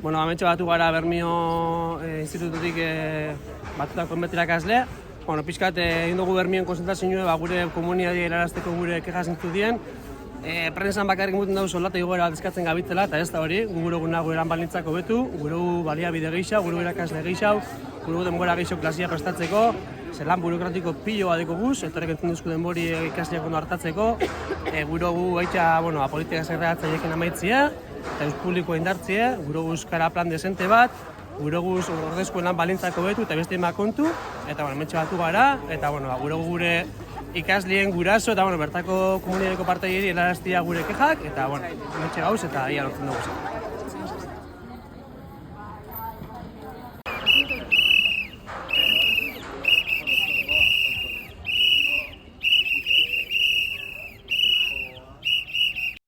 Bueno, ametxe batu gara Bermio institututik batutako irakasle. Bueno, pixkat egin dugu Bermioen konzentrazioa gure komunitatea helarazteko gure keja zintzutien. Prensan bakarrik muten dugu soldata igoera bat eskatzen gabitzela, eta ez da hori, gure eguna gure lan baldintzak hobetu, gure baliabide gehiago, gure irakasle gehiago, gure denbora gehiago klasia prestatzeko, zelan burokratiko pilo bat guz, etorek entzun duzku denbori ikasleak ondo hartatzeko, gure gaitxa, politika segregatzaileekin amaitzea, eta eus publikoa indartzea, gure euskara plan desente bat, gure ordezkoen lan baldintzak hobetu eta beste emak kontu, eta mentxe batu gara, eta gure ikaslien guraso eta bertako komunitateko partaileri helaraztia gure kexak, eta mentxe gauz eta ia lortzen dugu.